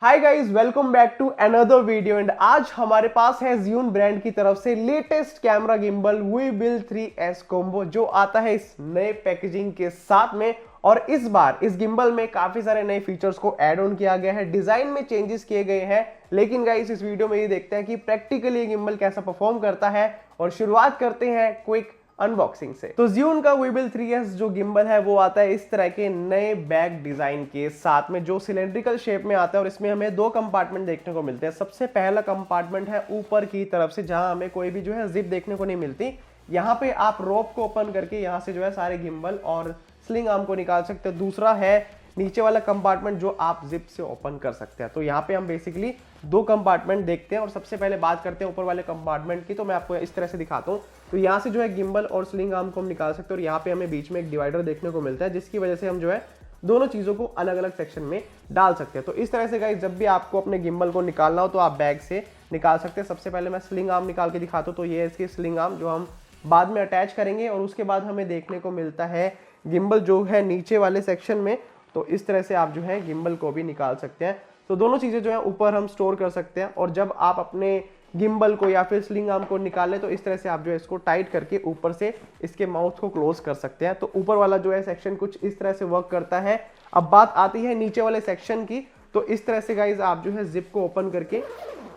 Hi guys, welcome back to another video. And आज हमारे पास है Zhiyun ब्रांड की तरफ से latest camera gimbal Weebill 3S combo, जो आता है इस नए पैकेजिंग के साथ में। और इस बार इस गिम्बल में काफी सारे नए फीचर्स को ऐड ऑन किया गया है, डिजाइन में चेंजेस किए गए हैं। लेकिन गाइस इस वीडियो में ये देखते हैं कि प्रैक्टिकली ये गिम्बल कैसा परफॉर्म करता है। और शुरुआत करते हैं क्विक अनबॉक्सिंग से। तो Zhiyun का वीबिल 3S जो गिम्बल है वो आता है इस तरह के नए बैक डिजाइन के साथ में, जो सिलेंड्रिकल शेप में आता है। और इसमें हमें दो कंपार्टमेंट देखने को मिलते हैं। सबसे पहला कंपार्टमेंट है ऊपर की तरफ से, जहां हमें कोई भी जो है जिप देखने को नहीं मिलती। यहाँ पे आप रोप को ओपन करके यहाँ से जो है सारे गिम्बल और स्लिंग आर्म को निकाल सकते हैं। दूसरा है नीचे वाला कंपार्टमेंट, जो आप जिप से ओपन कर सकते हैं। तो यहाँ पे हम बेसिकली दो कंपार्टमेंट देखते हैं। और सबसे पहले बात करते हैं ऊपर वाले कंपार्टमेंट की। तो मैं आपको इस तरह से दिखाता हूँ। तो यहाँ से जो है गिम्बल और स्लिंग आर्म को हम निकाल सकते हैं। और यहाँ पे हमें बीच में एक डिवाइडर देखने को मिलता है, जिसकी वजह से हम जो है दोनों चीजों को अलग अलग सेक्शन में डाल सकते हैं। तो इस तरह से गाइस, जब भी आपको अपने गिम्बल को निकालना हो तो आप बैग से निकाल सकते हैं। सबसे पहले मैं स्लिंग आर्म निकाल के दिखाता हूँ। तो ये है इसकी स्लिंग आर्म, जो हम बाद में अटैच करेंगे। और उसके बाद हमें देखने को मिलता है गिम्बल जो है नीचे वाले सेक्शन में। तो इस तरह से आप जो है गिम्बल को भी निकाल सकते हैं। तो दोनों चीजें जो है ऊपर हम स्टोर कर सकते हैं। और जब आप अपने गिम्बल को या फिर स्लिंग आर्म को निकालें तो इस तरह से आप जो है इसको टाइट करके ऊपर से इसके माउथ को क्लोज कर सकते हैं। तो ऊपर वाला जो है सेक्शन कुछ इस तरह से वर्क करता है। अब बात आती है नीचे वाले सेक्शन की। तो इस तरह से गाइज आप जो है जिप को ओपन करके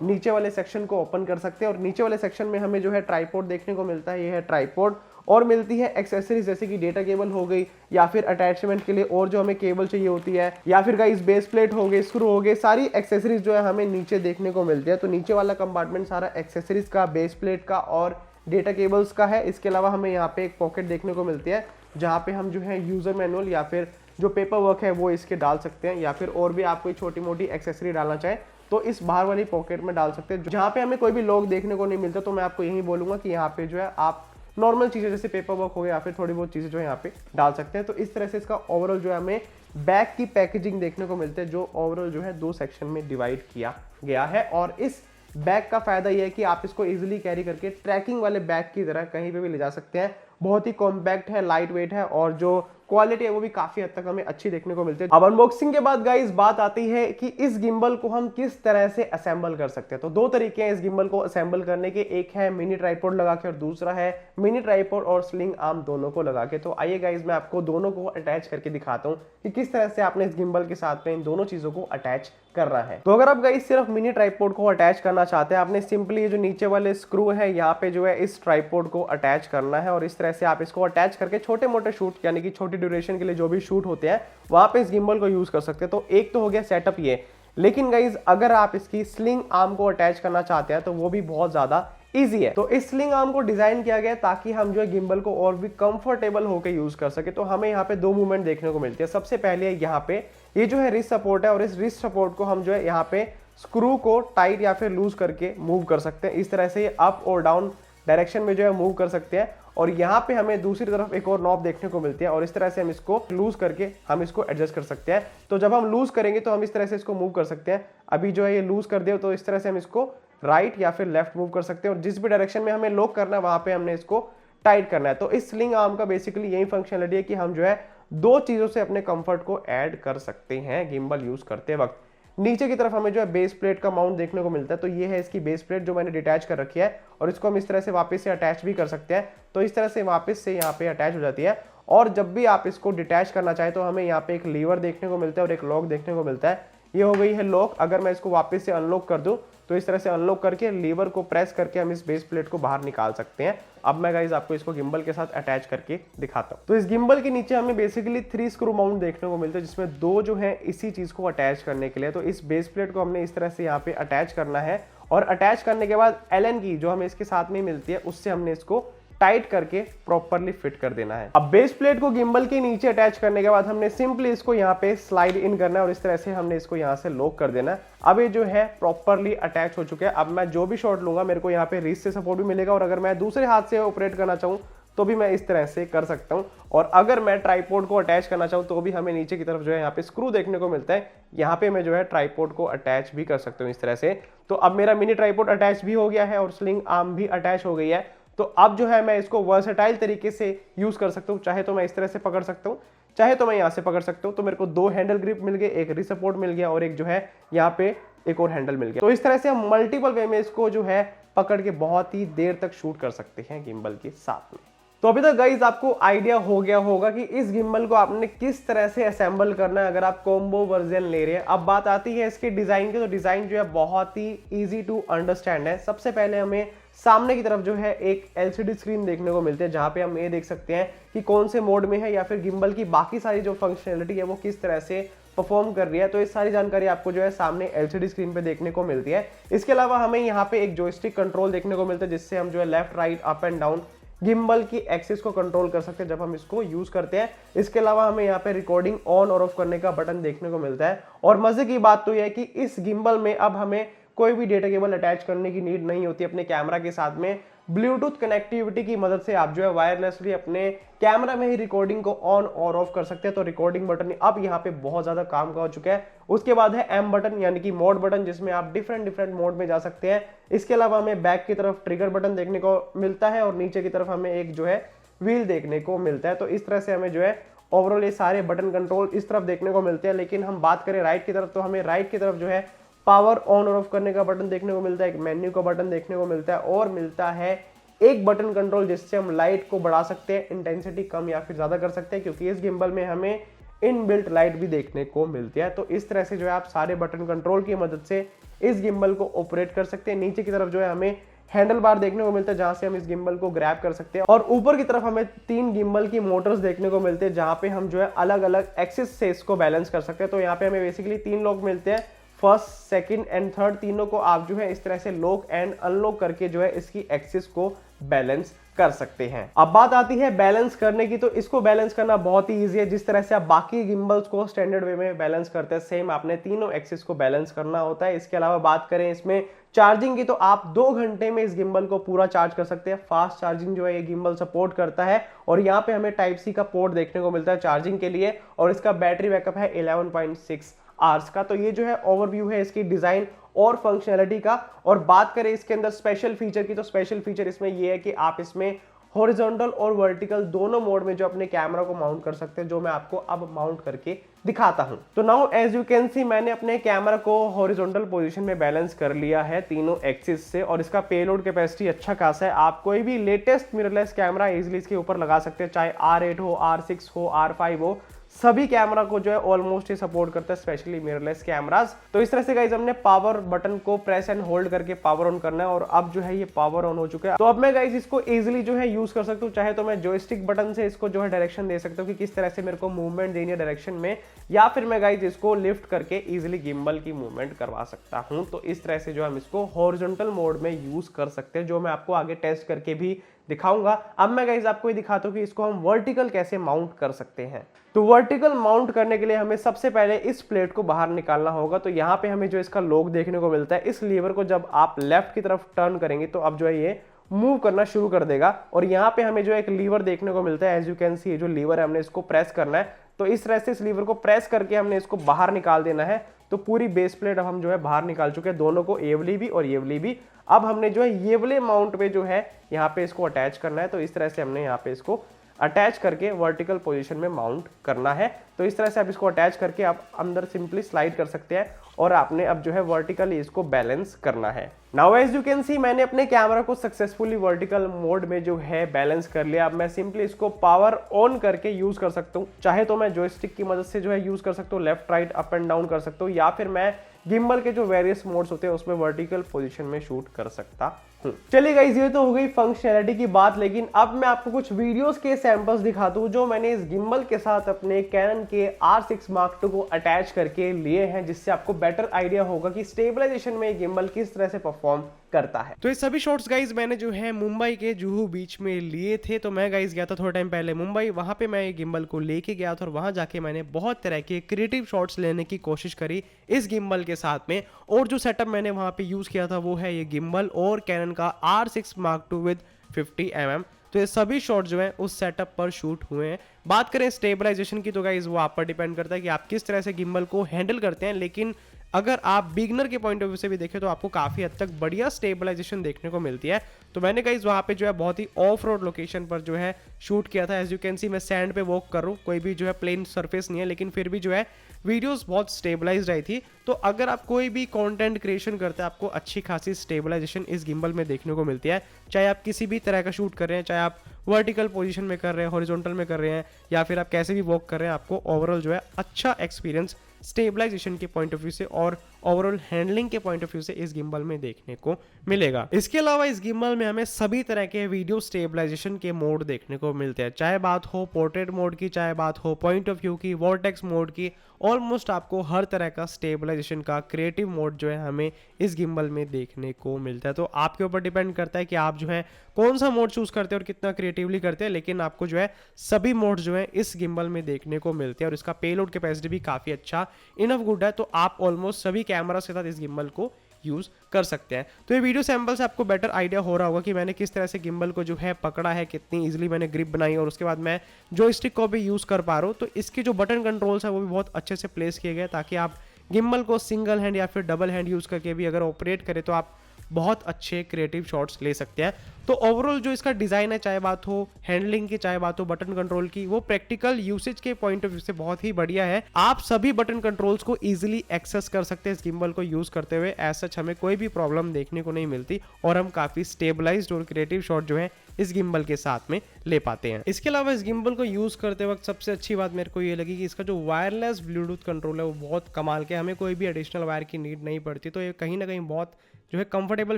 नीचे वाले सेक्शन को ओपन कर सकते हैं। और नीचे वाले सेक्शन में हमें जो है ट्राइपॉड देखने को मिलता है। ये है ट्राइपॉड। और मिलती है एक्सेसरीज, जैसे कि डेटा केबल हो गई, या फिर अटैचमेंट के लिए और जो हमें केबल चाहिए होती है, या फिर गाइस बेस प्लेट हो गई, स्क्रू हो गए। सारी एक्सेसरीज जो है हमें नीचे देखने को मिलती है। तो नीचे वाला कंपार्टमेंट सारा एक्सेसरीज का, बेस प्लेट का और डेटा केबल्स का है। इसके अलावा हमें यहाँ पे एक पॉकेट देखने को मिलती है, जहाँ पे हम जो है यूजर मैनुअल या फिर जो पेपर वर्क है वो इसके डाल सकते हैं। या फिर और भी आप कोई छोटी मोटी एक्सेसरी डालना चाहें तो इस बाहर वाली पॉकेट में डाल सकते हैं, जहाँ पे हमें कोई भी लॉक देखने को नहीं मिलता। तो मैं आपको यही बोलूंगा कि यहाँ पे जो है आप नॉर्मल चीजें जैसे पेपर वर्क हो गया या फिर थोड़ी बहुत चीजें जो है यहाँ पे डाल सकते हैं। तो इस तरह से इसका ओवरऑल जो है हमें बैग की पैकेजिंग देखने को मिलते हैं, जो ओवरऑल जो है दो सेक्शन में डिवाइड किया गया है। और इस बैग का फायदा यह है कि आप इसको इजीली कैरी करके ट्रैकिंग वाले बैग की तरह कहीं पे भी ले जा सकते हैं। बहुत ही कॉम्पैक्ट है, लाइट वेट है, और जो क्वालिटी है वो भी काफी हद तक हमें अच्छी देखने को मिलती है। अब अनबॉक्सिंग के बाद गाइस बात आती है कि इस गिम्बल को हम किस तरह से असेंबल कर सकते हैं। तो दो तरीके हैं इस गिम्बल को असेंबल करने के। एक है मिनी ट्राइपॉड लगा के, और दूसरा है मिनी ट्राइपॉड और स्लिंग आर्म दोनों को लगा के। तो आइए गाइस, मैं आपको दोनों को अटैच करके दिखाता हूँ कि किस तरह से आपने इस गिम्बल के साथ में इन दोनों चीजों को अटैच करना है। तो अगर आप गाइस सिर्फ मिनी ट्राइपॉड को अटैच करना चाहते हैं, आपने सिंपली जो नीचे वाले स्क्रू है यहाँ पे जो है इस ट्राइपॉड को अटैच करना है। और इस तरह से आप इसको अटैच करके छोटे मोटे शूट, यानी कि छोटी ड्यूरेशन के लिए जो भी शूट होते हैं वहां पे इस गिम्बल को यूज कर सकते हैं। तो एक तो हो गया सेटअप ये। लेकिन गाइज अगर आप इसकी स्लिंग आर्म को अटैच करना चाहते हैं तो वो भी बहुत ज्यादा इजी है। तो इस स्लिंग आर्म को डिजाइन किया गया ताकि हम जो है गिम्बल को और भी कंफर्टेबल होकर यूज कर सके। तो हमें यहाँ पे दो मूवमेंट देखने को मिलती है। सबसे पहले यहाँ पे ये जो है रिस्ट सपोर्ट है, और इस रिस्ट सपोर्ट को हम जो है यहाँ पे स्क्रू को टाइट या फिर लूज करके मूव कर सकते हैं। इस तरह से ये अप और डाउन डायरेक्शन में जो है मूव कर सकते हैं। और यहाँ पे हमें दूसरी तरफ एक और नॉब देखने को मिलती है, और इस तरह से हम इसको लूज करके हम इसको एडजस्ट कर सकते हैं। तो जब हम लूज करेंगे तो हम इस तरह से इसको मूव कर सकते हैं। अभी जो है ये लूज कर दिया, तो इस तरह से हम इसको राइट या फिर लेफ्ट मूव कर सकते हैं। और जिस भी डायरेक्शन में हमें लॉक करना है वहां पे हमने इसको टाइट करना है। तो इस स्लिंग आर्म का बेसिकली यही फंक्शनलिटी है कि हम जो है दो चीजों से अपने कंफर्ट को ऐड कर सकते हैं गिम्बल यूज करते वक्त। नीचे की तरफ हमें जो है बेस प्लेट का माउंट देखने को मिलता है। तो ये है इसकी बेस प्लेट जो मैंने डिटैच कर रखी है, और इसको हम इस तरह से वापस से अटैच भी कर सकते हैं। तो इस तरह से वापस से यहाँ पे अटैच हो जाती है। और जब भी आप इसको डिटैच करना चाहे तो हमें यहाँ पे एक लीवर देखने को मिलता है और एक लॉक देखने को मिलता है। ये हो गई है लॉक। अगर मैं इसको वापस से अनलॉक कर दूं तो इस तरह से अनलॉक करके लीवर को प्रेस करके हम इस बेस प्लेट को बाहर निकाल सकते हैं। अब मैं गाइस आपको इसको गिम्बल के साथ अटैच करके दिखाता हूं। तो इस गिम्बल के नीचे हमें बेसिकली 3 स्क्रू माउंट देखने को मिलते हैं, जिसमें 2 जो है इसी चीज को अटैच करने के लिए। तो इस बेस प्लेट को हमने इस तरह से यहाँ पे अटैच करना है। और अटैच करने के बाद एलन की जो हमें इसके साथ में मिलती है उससे हमने इसको टाइट करके प्रॉपर्ली फिट कर देना है। अब बेस प्लेट को गिम्बल के नीचे अटैच करने के बाद हमने सिंपली इसको यहाँ पे स्लाइड इन करना है, और इस तरह से हमने इसको यहाँ से लॉक कर देना है। अब ये जो है प्रॉपर्ली अटैच हो चुके हैं। अब मैं जो भी शॉट लूंगा मेरे को यहाँ पे रिस्ट से सपोर्ट भी मिलेगा, और अगर मैं दूसरे हाथ से ऑपरेट करना चाहूँ तो भी मैं इस तरह से कर सकता हूँ। और अगर मैं ट्राइपॉड को अटैच करना चाहूँ तो भी हमें नीचे की तरफ जो है यहाँ पे स्क्रू देखने को मिलता है। यहाँ पे मैं जो है ट्राइपॉड को अटैच भी कर सकता हूँ इस तरह से। तो अब मेरा मिनी ट्राइपॉड अटैच भी हो गया है और स्लिंग आर्म भी अटैच हो गई है। तो अब जो है मैं इसको वर्सेटाइल तरीके से यूज कर सकता हूँ। चाहे तो मैं इस तरह से पकड़ सकता हूँ, चाहे तो मैं यहाँ से पकड़ सकता हूँ, तो मेरे को 2 हैंडल ग्रिप मिल गए, एक रिस्ट सपोर्ट मिल गया और एक जो है यहाँ पे एक और हैंडल मिल गया। तो इस तरह से हम मल्टीपल वे में इसको जो है पकड़ के बहुत ही देर तक शूट कर सकते हैं गिम्बल के साथ में। तो अभी तक गाइज आपको आइडिया हो गया होगा कि इस गिम्बल को आपने किस तरह से असेंबल करना है अगर आप कॉम्बो वर्जन ले रहे हैं। अब बात आती है इसके डिजाइन की, तो डिजाइन जो है बहुत ही इजी टू अंडरस्टैंड है। सबसे पहले हमें सामने की तरफ जो है एक एलसीडी स्क्रीन देखने को मिलती है, जहां पे हम ये देख सकते हैं कि कौन से मोड में है या फिर गिम्बल की बाकी सारी जो फंक्शनैलिटी है वो किस तरह से परफॉर्म कर रही है। तो ये सारी जानकारी आपको जो है सामने एलसीडी स्क्रीन पे देखने को मिलती है। इसके अलावा हमें यहाँ पे एक जॉयस्टिक कंट्रोल देखने को मिलता है, जिससे हम जो है left right up and down gimbal की एक्सिस को कंट्रोल कर सकते हैं जब हम इसको यूज करते हैं। इसके अलावा हमें यहाँ पे रिकॉर्डिंग ऑन और ऑफ करने का बटन देखने को मिलता है। और मजे की बात तो यह है कि इस गिम्बल में अब हमें कोई भी डेटा केबल अटैच करने की नीड नहीं होती अपने कैमरा के साथ में। ब्लूटूथ कनेक्टिविटी की मदद से आप जो है वायरलेसली अपने कैमरा में ही रिकॉर्डिंग को ऑन और ऑफ कर सकते हैं। तो रिकॉर्डिंग बटन अब यहाँ पे बहुत ज्यादा काम का हो चुका है। उसके बाद है एम बटन यानी कि मोड बटन, जिसमें आप डिफरेंट मोड में जा सकते हैं। इसके अलावा हमें बैक की तरफ ट्रिगर बटन देखने को मिलता है और नीचे की तरफ हमें एक जो है व्हील देखने को मिलता है। तो इस तरह से हमें जो है ओवरऑल ये सारे बटन कंट्रोल इस तरफ देखने को मिलते हैं। लेकिन हम बात करें राइट की तरफ, तो हमें राइट की तरफ जो है पावर ऑन और ऑफ करने का बटन देखने को मिलता है, एक मेन्यू का बटन देखने को मिलता है और मिलता है एक बटन कंट्रोल जिससे हम लाइट को बढ़ा सकते हैं, इंटेंसिटी कम या फिर ज्यादा कर सकते हैं, क्योंकि इस गिम्बल में हमें इनबिल्ट लाइट भी देखने को मिलती है। तो इस तरह से जो है आप सारे बटन कंट्रोल की मदद से इस गिम्बल को ऑपरेट कर सकते हैं। नीचे की तरफ जो है हमें हैंडल बार देखने को मिलता है, जहां से हम इस गिम्बल को ग्रैब कर सकते हैं। और ऊपर की तरफ हमें 3 गिम्बल की मोटर्स देखने को मिलते हैं, जहां पे हम जो है अलग अलग एक्सिस से इसको बैलेंस कर सकते हैं। तो यहाँ पे हमें बेसिकली 3 लॉक मिलते हैं, फर्स्ट, सेकंड एंड थर्ड। तीनों को आप जो है इस तरह से लॉक एंड अनलॉक करके जो है इसकी एक्सिस को बैलेंस कर सकते हैं। अब बात आती है बैलेंस करने की, तो इसको बैलेंस करना बहुत ही इजी है। जिस तरह से आप बाकी गिम्बल्स को स्टैंडर्ड वे में बैलेंस करते हैं, सेम आपने तीनों एक्सिस को बैलेंस करना होता है। इसके अलावा बात करें इसमें चार्जिंग की, तो आप 2 घंटे में इस गिम्बल को पूरा चार्ज कर सकते हैं। फास्ट चार्जिंग जो है ये गिम्बल सपोर्ट करता है। और यहाँ पे हमें टाइप सी का पोर्ट देखने को मिलता है चार्जिंग के लिए, और इसका बैटरी बैकअप है 11.6 आवर्स का। तो ये जो है ओवरव्यू है इसकी डिजाइन और फंक्शनैलिटी का। और बात करें इसके अंदर स्पेशल फीचर की, तो स्पेशल फीचर इसमें ये है कि आप इसमें हॉरिजॉन्टल और वर्टिकल दोनों मोड में जो अपने कैमरा को माउंट कर सकते हैं, जो मैं आपको अब माउंट करके दिखाता हूं। तो now as you can see मैंने अपने कैमरा को हॉरिजॉन्टल पोजीशन में बैलेंस कर लिया है तीनों एक्सिस से, और इसका पेलोड कैपेसिटी अच्छा खासा है। आप कोई भी लेटेस्ट मिररलेस कैमरा इजीली इसके ऊपर लगा सकते हैं, चाहे R8 हो, R6 हो, R5 हो, सभी कैमरा को जो है ऑलमोस्ट ये सपोर्ट करता है, स्पेशली मिररलेस कैमरास। तो इस तरह से गाइज हमने पावर बटन को प्रेस एंड होल्ड करके पावर ऑन करना है, और अब जो है ये पावर ऑन हो चुका है। तो अब मैं गाइज इसको इजीली जो है यूज कर सकता हूँ। चाहे तो मैं जॉयस्टिक बटन से इसको जो है डायरेक्शन दे सकता हूँ कि किस तरह से मेरे को मूवमेंट देनी है डायरेक्शन में, या फिर मैं गाइज इसको लिफ्ट करके इजीली गिम्बल की मूवमेंट करवा सकता हूँ। तो इस तरह से जो हम इसको हॉरिजॉन्टल मोड में यूज कर सकते हैं, जो मैं आपको आगे टेस्ट करके भी दिखाऊंगा। अब मैं गाइज आपको ये दिखाता हूँ कि इसको हम वर्टिकल कैसे माउंट कर सकते हैं। तो वर्टिकल माउंट करने के लिए हमें सबसे पहले इस प्लेट को बाहर निकालना होगा। तो यहाँ पे हमें जो इसका लॉक देखने को मिलता है, इस लीवर को जब आप लेफ्ट की तरफ टर्न करेंगे तो अब जो है ये मूव करना शुरू कर देगा। और यहाँ पे हमें जो एक लीवर देखने को मिलता है, एज यू कैन सी, जो लीवर है हमने इसको प्रेस करना है। तो इस तरह से इस लीवर को प्रेस करके हमने इसको बाहर निकाल देना है। तो पूरी बेस प्लेट अब हम जो है बाहर निकाल चुके हैं, दोनों को, ये वाली भी और ये वाली भी। अब हमने जो है ये वाले माउंट पे जो है यहाँ पे इसको अटैच करना है। तो इस तरह से हमने यहाँ पे इसको अटैच करके वर्टिकल पोजीशन में माउंट करना है। तो इस तरह से आप इसको अटैच करके आप अंदर सिंपली स्लाइड कर सकते हैं, और आपने अब जो है वर्टिकली इसको बैलेंस करना है। Now as you can see मैंने अपने कैमरा को सक्सेसफुली वर्टिकल मोड में जो है बैलेंस कर लिया। अब मैं सिंपली इसको पावर ऑन करके यूज कर सकता हूँ। चाहे तो मैं जॉयस्टिक की मदद से जो है यूज कर सकता हूँ, left right up and down कर सकता हूँ, या फिर मैं गिम्बल के जो वेरियस मोड्स होते हैं उसमें वर्टिकल पोजीशन में शूट कर सकता हूं। चलिए गाइस, ये तो हो गई फंक्शनैलिटी की बात, लेकिन अब मैं आपको कुछ वीडियोस के सैंपल्स दिखाता हूं जो मैंने इस गिम्बल के साथ अपने कैनन के R6 Mark II को अटैच करके लिए हैं, जिससे आपको बेटर आइडिया होगा कि स्टेबलाइजेशन में गिम्बल किस तरह से परफॉर्म करता है। तो ये सभी शॉट्स गाइज मैंने जो है मुंबई के जुहू बीच में लिए थे। तो मैं गाइज गया था थोड़ा टाइम पहले मुंबई, वहां पे मैं ये गिम्बल को लेके गया था और वहां जाके मैंने बहुत तरह के क्रिएटिव शॉट्स लेने की कोशिश करी इस गिम्बल के साथ में। और जो सेटअप मैंने वहां पे यूज किया था वो है ये गिम्बल और कैनन का R6 Mark II with 50mm। तो ये सभी शॉट जो हैं उस सेटअप पर शूट हुए हैं। बात करें स्टेबलाइजेशन की तो गाइज वो आप पर डिपेंड करता है कि आप किस तरह से गिम्बल को हैंडल करते हैं, लेकिन अगर आप बिगनर के पॉइंट ऑफ व्यू से भी देखें तो आपको काफ़ी हद तक बढ़िया स्टेबलाइजेशन देखने को मिलती है। तो मैंने गाइस वहाँ पे जो है बहुत ही ऑफ रोड लोकेशन पर जो है शूट किया था। एज यू कैन सी मैं सैंड पे वॉक कर रहा हूँ, कोई भी जो है प्लेन सरफेस नहीं है, लेकिन फिर भी जो है वीडियोस बहुत स्टेबलाइज रही थी। तो अगर आप कोई भी कंटेंट क्रिएशन करते हैं, आपको अच्छी खासी स्टेबलाइजेशन इस गिम्बल में देखने को मिलती है। चाहे आप किसी भी तरह का शूट कर रहे हैं, चाहे आप वर्टिकल पोजीशन में कर रहे हैं, हॉरिजॉन्टल में कर रहे हैं, या फिर आप कैसे भी वॉक कर रहे हैं, आपको ओवरऑल जो है अच्छा एक्सपीरियंस स्टेबलाइजेशन के पॉइंट ऑफ व्यू से और ओवरऑल हैंडलिंग के पॉइंट ऑफ व्यू से इस गिम्बल में देखने को मिलेगा। इसके अलावा इस गिम्बल में हमें सभी तरह के वीडियो स्टेबलाइजेशन के मोड देखने को मिलते हैं, चाहे बात हो पोर्ट्रेट मोड की, चाहे बात हो पॉइंट ऑफ व्यू की, वॉर्टेक्स मोड की। ऑलमोस्ट आपको हर तरह का स्टेबलाइजेशन का क्रिएटिव मोड जो है हमें इस गिम्बल में देखने को मिलता है। तो आपके ऊपर डिपेंड करता है कि आप जो है कौन सा मोड चूज करते हैं और कितना क्रिएटिवली करते हैं, लेकिन आपको जो है सभी मोड जो है इस गिम्बल में देखने को मिलते हैं। और इसका पेलोड कैपेसिटी भी काफी अच्छा इनफ गुड है, तो आप ऑलमोस्ट सभी कैमरास के साथ इस गिम्बल को यूज कर सकते हैं। तो ये वीडियो सैंपल से आपको बेटर आइडिया हो रहा होगा कि मैंने किस तरह से गिम्बल को जो है पकड़ा है, कितनी इजीली मैंने ग्रिप बनाई, और उसके बाद मैं जो स्टिक को भी यूज कर पा रहा हूँ। तो इसके जो बटन कंट्रोल्स है वो भी बहुत अच्छे से प्लेस किए गए, ताकि आप गिम्बल को सिंगल हैंड या फिर डबल हैंड यूज करके भी अगर ऑपरेट करें तो आप बहुत अच्छे क्रिएटिव शॉट्स ले सकते हैं। तो ओवरऑल जो इसका डिजाइन है, चाहे बात हो हैंडलिंग की, चाहे बात हो बटन कंट्रोल की, वो प्रैक्टिकल यूसेज के पॉइंट ऑफ व्यू से बहुत ही बढ़िया है। आप सभी बटन कंट्रोल्स को इजीली एक्सेस कर सकते हैं इस गिम्बल को यूज करते हुए। एज सच हमें कोई भी प्रॉब्लम देखने को नहीं मिलती और हम काफी स्टेबलाइज्ड और क्रिएटिव शॉट जो है इस गिम्बल के साथ में ले पाते हैं। इसके अलावा इस गिम्बल को यूज करते वक्त सबसे अच्छी बात मेरे को ये लगी कि इसका जो वायरलेस ब्लूटूथ कंट्रोल है वो बहुत कमाल के, हमें कोई भी एडिशनल वायर की नीड नहीं पड़ती। तो ये कहीं ना कहीं बहुत जो है कंफर्टेबल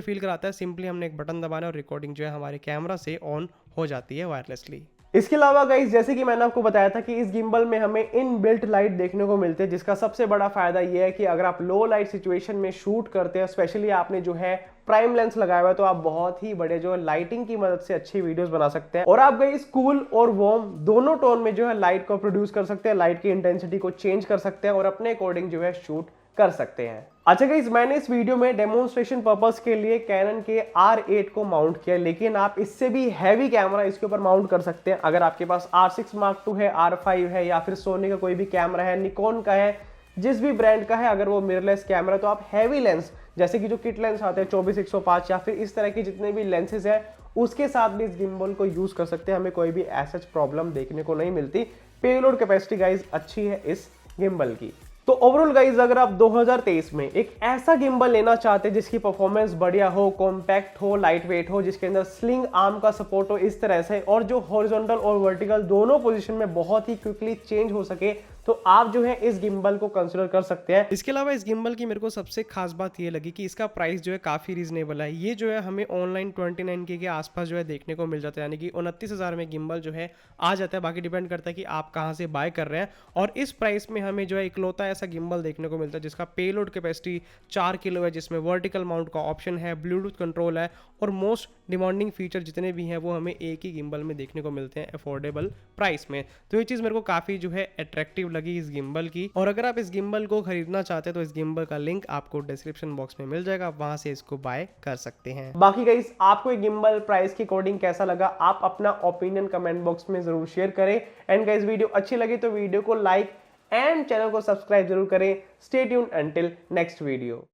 फील कराता है। सिंपली हमने एक बटन दबाना और रिकॉर्डिंग जो है हमारे कैमरा से ऑन हो जाती है वायरलेसली। इसके अलावा गाइस, जैसे कि मैंने आपको बताया था कि इस गिम्बल में हमें इनबिल्ट लाइट देखने को मिलते हैं, जिसका सबसे बड़ा फायदा ये है कि अगर आप लो लाइट सिचुएशन में शूट करते हैं, स्पेशली आपने जो है प्राइम लेंस लगाया हुआ है, तो आप बहुत ही बड़े जो है लाइटिंग की मदद से अच्छी वीडियोस बना सकते हैं। और आप गाइस कूल और वार्म दोनों टोन में जो है लाइट को प्रोड्यूस कर सकते हैं, लाइट की इंटेंसिटी को चेंज कर सकते हैं और अपने अकॉर्डिंग जो है शूट कर सकते हैं। अच्छा गाइस, मैंने इस वीडियो में डेमोन्स्ट्रेशन पर्पस के लिए कैनन के R8 को माउंट किया, लेकिन आप इससे भी हैवी कैमरा इसके ऊपर माउंट कर सकते हैं। अगर आपके पास R6 Mark II है, R5 है, या फिर सोनी का कोई भी कैमरा है, निकॉन का है, जिस भी ब्रांड का है, अगर वो मिररलेस कैमरा, तो आप हैवी लेंस जैसे कि जो किट लेंस आते हैं 24-105 या फिर इस तरह के जितने भी लेंसेज है, उसके साथ भी इस गिम्बल को यूज कर सकते हैं। हमें कोई भी ऐसा प्रॉब्लम देखने को नहीं मिलती। पेलोड कैपेसिटी गाइज अच्छी है इस गिम्बल की। तो ओवरऑल गाइज, अगर आप 2023 में एक ऐसा गिम्बल लेना चाहते हैं जिसकी परफॉर्मेंस बढ़िया हो, कॉम्पैक्ट हो, लाइट वेट हो, जिसके अंदर स्लिंग आर्म का सपोर्ट हो इस तरह से, और जो हॉरिजॉन्टल और वर्टिकल दोनों पोजीशन में बहुत ही क्विकली चेंज हो सके, तो आप जो है इस गिम्बल को कंसिडर कर सकते हैं। इसके अलावा इस गिम्बल की मेरे को सबसे खास बात ये लगी कि इसका प्राइस जो है काफी रीजनेबल है। ये जो है हमें ऑनलाइन 29K के आसपास जो है देखने को मिल जाता है, यानी कि 29,000 में गिम्बल जो है आ जाता है। बाकी डिपेंड करता है कि आप कहाँ से बाय कर रहे हैं। और इस प्राइस में हमें जो है इकलौता ऐसा गिम्बल देखने को मिलता है जिसका पेलोड कैपेसिटी 4 किलो है, जिसमें वर्टिकल माउंट का ऑप्शन है, ब्लूटूथ कंट्रोल है, और मोस्ट डिमांडिंग फीचर जितने भी हैं वो हमें एक ही गिम्बल में देखने को मिलते हैं अफोर्डेबल प्राइस में। तो ये चीज़ मेरे को काफ़ी जो है अट्रैक्टिव लगी इस गिम्बल की। और अगर आप इस गिम्बल को खरीदना चाहते हैं तो इस गिम्बल का लिंक आपको डिस्क्रिप्शन बॉक्स में मिल जाएगा, आप वहां से इसको बाय कर सकते हैं। बाकी गाइस, आपको ये गिम्बल प्राइस के अकॉर्डिंग कैसा लगा, आप अपना ओपिनियन कमेंट बॉक्स में जरूर शेयर करें। एंड गाइस, वीडियो अच्छी लगी तो वीडियो को लाइक एंड चैनल को सब्सक्राइब जरूर करें। Stay tuned until next video.